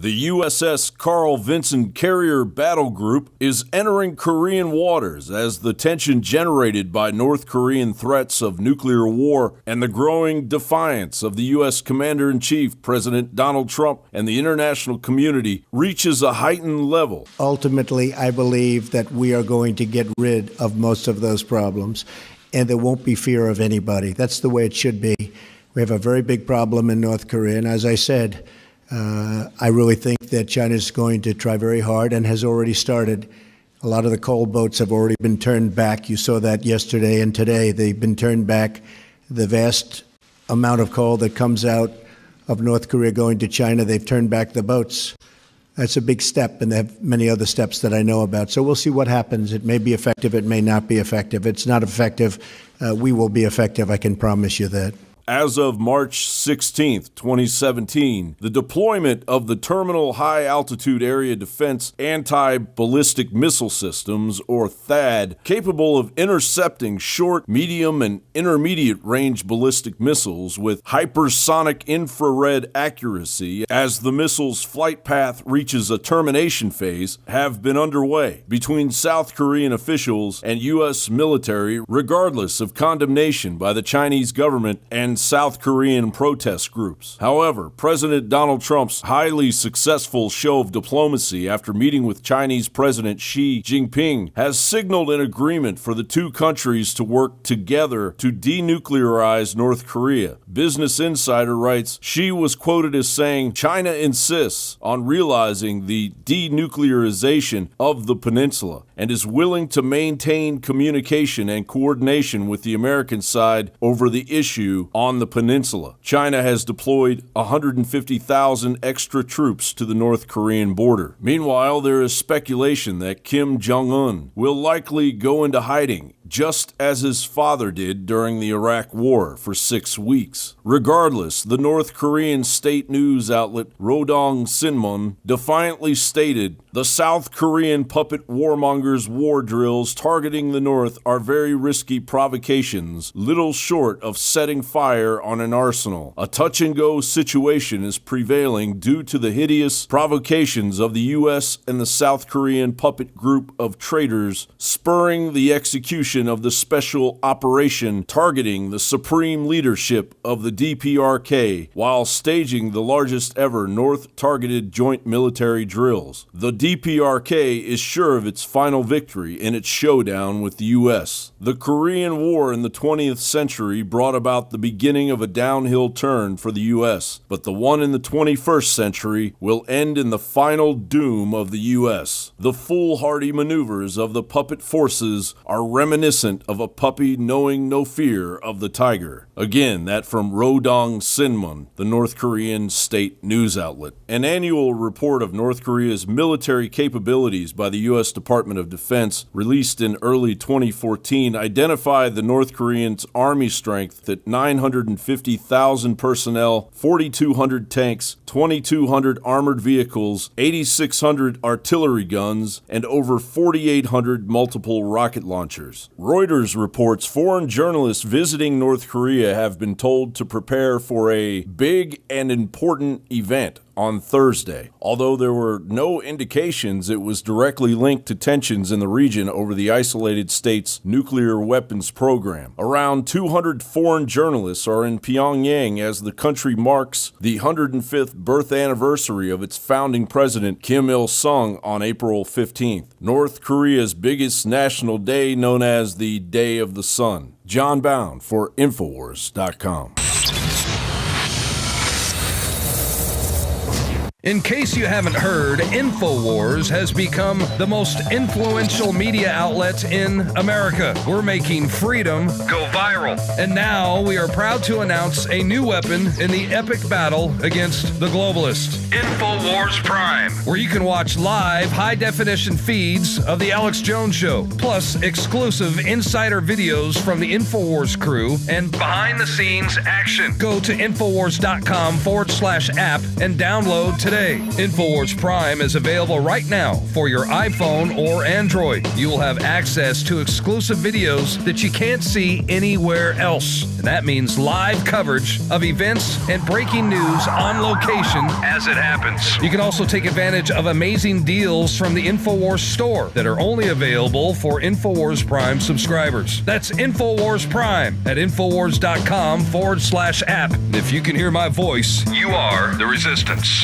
The USS Carl Vinson Carrier Battle Group is entering Korean waters as the tension generated by North Korean threats of nuclear war and the growing defiance of the U.S. Commander-in-Chief, President Donald Trump, and the international community reaches a heightened level. Ultimately, I believe that we are going to get rid of most of those problems, and there won't be fear of anybody. That's the way it should be. We have a very big problem in North Korea, and as I said, I really think that China is going to try very hard and has already started. A lot of the coal boats have already been turned back. You saw that yesterday and today. They've been turned back. The vast amount of coal that comes out of North Korea going to China, they've turned back the boats. That's a big step, and they have many other steps that I know about. So we'll see what happens. It may be effective. It may not be effective. It's not effective. We will be effective. I can promise you that. As of March 16, 2017, the deployment of the Terminal High Altitude Area Defense Anti-Ballistic Missile Systems, or THAAD, capable of intercepting short, medium, and intermediate range ballistic missiles with hypersonic infrared accuracy as the missile's flight path reaches a termination phase, have been underway between South Korean officials and U.S. military, regardless of condemnation by the Chinese government and South Korean protest groups. However, President Donald Trump's highly successful show of diplomacy after meeting with Chinese President Xi Jinping has signaled an agreement for the two countries to work together to denuclearize North Korea. Business Insider writes, Xi was quoted as saying, "China insists on realizing the denuclearization of the peninsula and is willing to maintain communication and coordination with the American side over the issue on the peninsula." China has deployed 150,000 extra troops to the North Korean border. Meanwhile, there is speculation that Kim Jong-un will likely go into hiding, just as his father did during the Iraq War for 6 weeks. Regardless, the North Korean state news outlet Rodong Sinmun defiantly stated, "The South Korean puppet warmongers' war drills targeting the North are very risky provocations, little short of setting fire on an arsenal. A touch-and-go situation is prevailing due to the hideous provocations of the U.S. and the South Korean puppet group of traitors, spurring the execution of the special operation targeting the supreme leadership of the DPRK while staging the largest ever North-targeted joint military drills. The DPRK is sure of its final victory in its showdown with the U.S. The Korean War in the 20th century brought about the beginning of a downhill turn for the U.S., but the one in the 21st century will end in the final doom of the U.S. The foolhardy maneuvers of the puppet forces are reminiscent of a puppy knowing no fear of the tiger. Again, that from Rodong Sinmun, the North Korean state news outlet. An annual report of North Korea's military capabilities by the U.S. Department of Defense, released in early 2014, identified the North Koreans' army strength at 950,000 personnel, 4,200 tanks, 2,200 armored vehicles, 8,600 artillery guns, and over 4,800 multiple rocket launchers. Reuters reports foreign journalists visiting North Korea have been told to prepare for a big and important event on Thursday. Although there were no indications it was directly linked to tensions in the region over the isolated state's nuclear weapons program. Around 200 foreign journalists are in Pyongyang as the country marks the 105th birth anniversary of its founding president, Kim Il-sung, on April 15th, North Korea's biggest national day, known as the Day of the Sun. John Bound for Infowars.com. In case you haven't heard, InfoWars has become the most influential media outlet in America. We're making freedom go viral. And now we are proud to announce a new weapon in the epic battle against the globalists. InfoWars Prime, where you can watch live high-definition feeds of The Alex Jones Show, plus exclusive insider videos from the InfoWars crew and behind-the-scenes action. Go to Infowars.com/app and download today. today. InfoWars Prime is available right now for your iPhone or Android. You will have access to exclusive videos that you can't see anywhere else. And that means live coverage of events and breaking news on location as it happens. You can also take advantage of amazing deals from the InfoWars store that are only available for InfoWars Prime subscribers. That's InfoWars Prime at Infowars.com/app. And if you can hear my voice, you are the resistance.